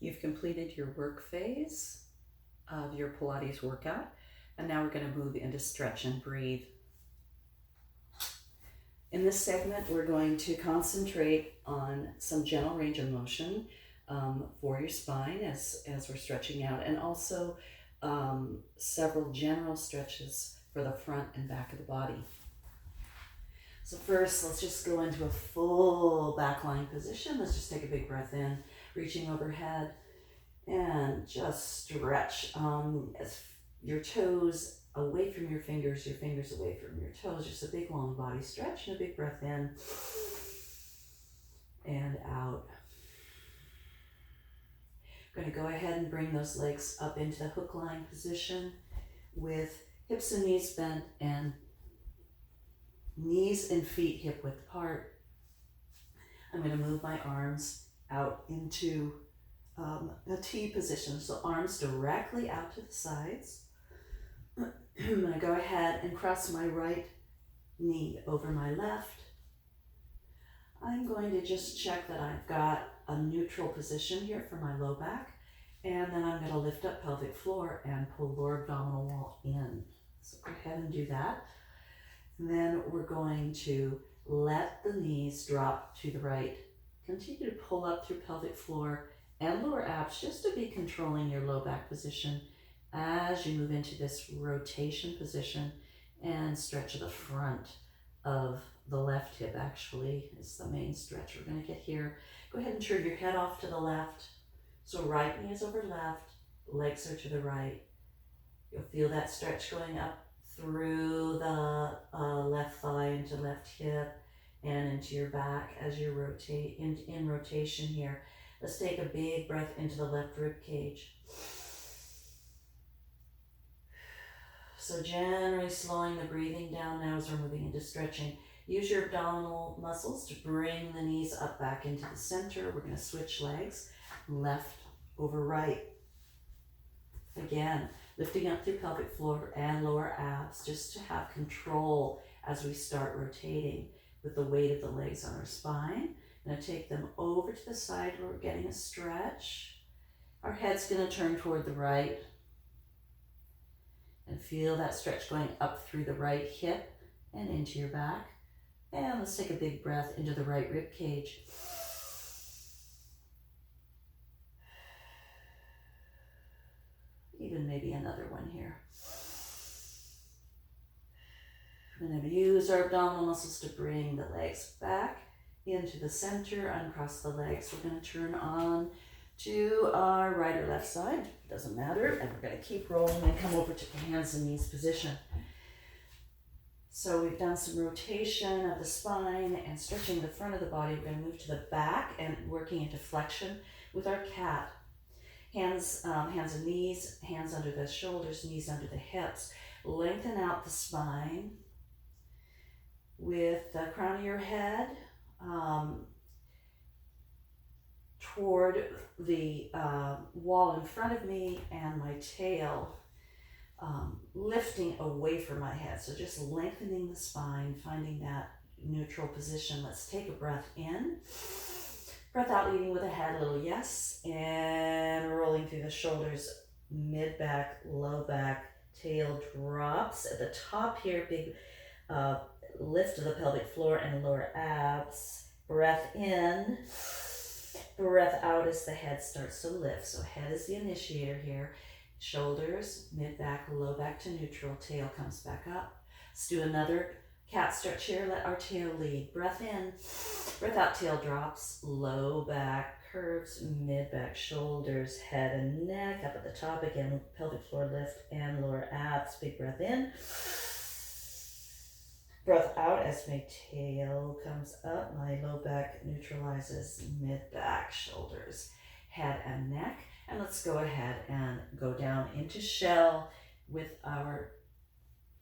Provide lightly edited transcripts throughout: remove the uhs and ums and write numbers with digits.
You've completed your work phase of your Pilates workout, and now we're going to move into stretch and breathe. In this segment, we're going to concentrate on some gentle range of motion for your spine as we're stretching out, and also several general stretches for the front and back of the body. So first, let's just go into a full back lying position. Let's just take a big breath in, reaching overhead, and just stretch as your toes away from your fingers away from your toes. Just a big long body stretch and a big breath in and out. I'm going to go ahead and bring those legs up into the hook lying position with hips and knees bent and knees and feet hip width apart. I'm going to move my arms out into a T position, so arms directly out to the sides. I'm going to go ahead and cross my right knee over my left. I'm going to just check that I've got a neutral position here for my low back, and then I'm going to lift up pelvic floor and pull lower abdominal wall in. So go ahead and do that. And then we're going to let the knees drop to the right. Continue to pull up through pelvic floor and lower abs just to be controlling your low back position as you move into this rotation position and stretch the front of the left hip. Actually is the main stretch we're going to get here. Go ahead and turn your head off to the left. So right knee is over left, legs are to the right. You'll feel that stretch going up through the left thigh into left hip and into your back as you rotate in rotation here. Let's take a big breath into the left rib cage. So generally slowing the breathing down now as we're moving into stretching. Use your abdominal muscles to bring the knees up back into the center. We're going to switch legs, left over right. Again, lifting up through pelvic floor and lower abs just to have control as we start rotating with the weight of the legs on our spine. I'm going to take them over to the side where we're getting a stretch. Our head's going to turn toward the right. And feel that stretch going up through the right hip and into your back. And let's take a big breath into the right rib cage. Even maybe another one here. We're going to use our abdominal muscles to bring the legs back into the center, uncross the legs. We're going to turn on to our right or left side, doesn't matter, and we're going to keep rolling and come over to the hands and knees position. So we've done some rotation of the spine and stretching the front of the body. We're going to move to the back and working into flexion with our cat. Hands and knees, hands under the shoulders, knees under the hips. Lengthen out the spine with the crown of your head toward the wall in front of me, and my tail lifting away from my head. So just lengthening the spine, finding that neutral position. Let's take a breath in. Breath out, leading with a head, a little yes, and rolling through the shoulders, mid back, low back, tail drops. At the top here, big lift of the pelvic floor and lower abs. Breath in. Breath out as the head starts to lift. So head is the initiator here. Shoulders, mid-back, low back to neutral. Tail comes back up. Let's do another cat stretch here. Let our tail lead. Breath in. Breath out, tail drops. Low back curves, mid-back, shoulders, head and neck. Up at the top again, pelvic floor lift and lower abs. Big breath in. Breath out as my tail comes up, my low back neutralizes mid-back, shoulders, head and neck. And let's go ahead and go down into shell with our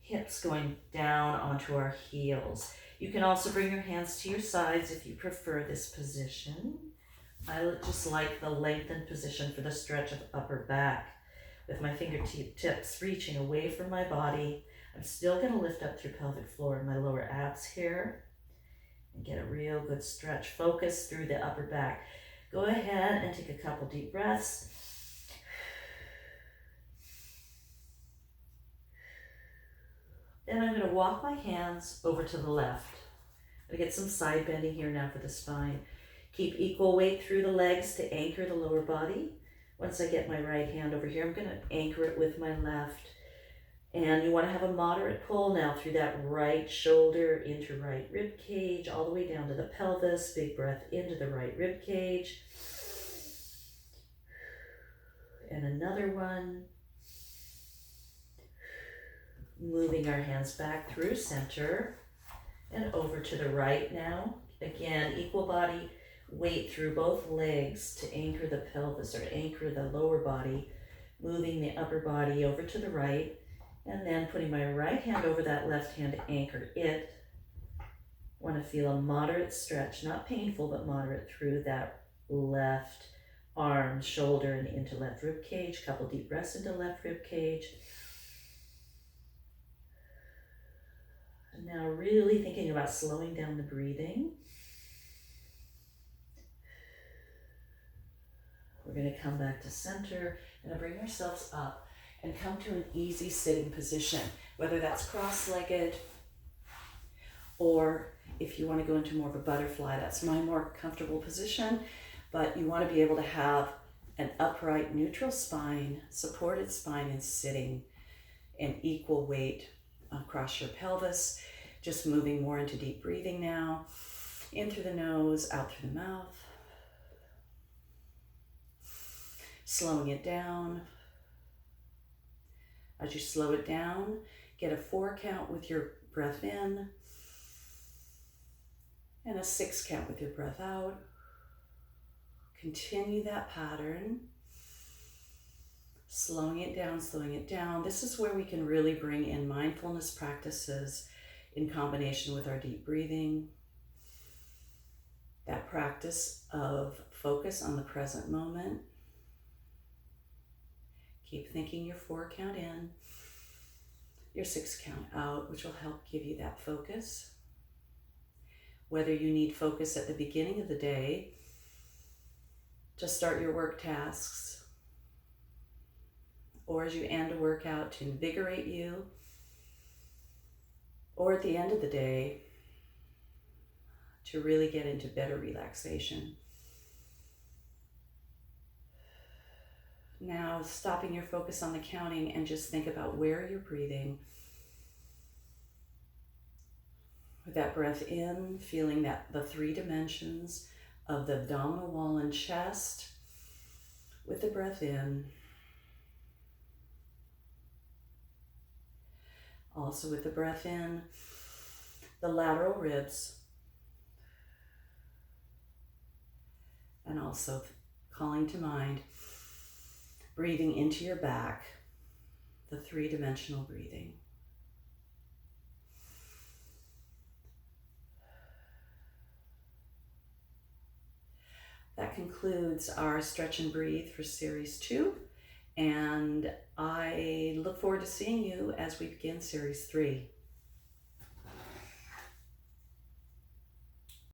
hips going down onto our heels. You can also bring your hands to your sides if you prefer this position. I just like the lengthened position for the stretch of the upper back with my fingertips reaching away from my body. I'm still going to lift up through pelvic floor and my lower abs here and get a real good stretch. Focus through the upper back. Go ahead and take a couple deep breaths. Then I'm going to walk my hands over to the left. I'm going to get some side bending here now for the spine. Keep equal weight through the legs to anchor the lower body. Once I get my right hand over here, I'm going to anchor it with my left. And you want to have a moderate pull now through that right shoulder into right rib cage, all the way down to the pelvis. Big breath into the right rib cage. And another one. Moving our hands back through center and over to the right now. Again, equal body weight through both legs to anchor the pelvis or anchor the lower body. Moving the upper body over to the right. And then putting my right hand over that left hand to anchor it. Want to feel a moderate stretch, not painful, but moderate through that left arm, shoulder, and into left rib cage. Couple deep breaths into left rib cage. And now really thinking about slowing down the breathing. We're going to come back to center and bring ourselves up and come to an easy sitting position, whether that's cross-legged or if you want to go into more of a butterfly, that's my more comfortable position, but you want to be able to have an upright, neutral spine, supported spine and sitting in equal weight across your pelvis. Just moving more into deep breathing now, in through the nose, out through the mouth. Slowing it down. As you slow it down, get a 4 count with your breath in and a 6 count with your breath out. Continue that pattern. Slowing it down, slowing it down. This is where we can really bring in mindfulness practices in combination with our deep breathing. That practice of focus on the present moment. Keep thinking your 4 count in, your 6 count out, which will help give you that focus. Whether you need focus at the beginning of the day to start your work tasks, or as you end a workout to invigorate you, or at the end of the day to really get into better relaxation. Now, stopping your focus on the counting and just think about where you're breathing. With that breath in, feeling that the 3 dimensions of the abdominal wall and chest. With the breath in. Also with the breath in, the lateral ribs. And also calling to mind, breathing into your back, the 3-dimensional breathing. That concludes our stretch and breathe for series 2, and I look forward to seeing you as we begin series 3.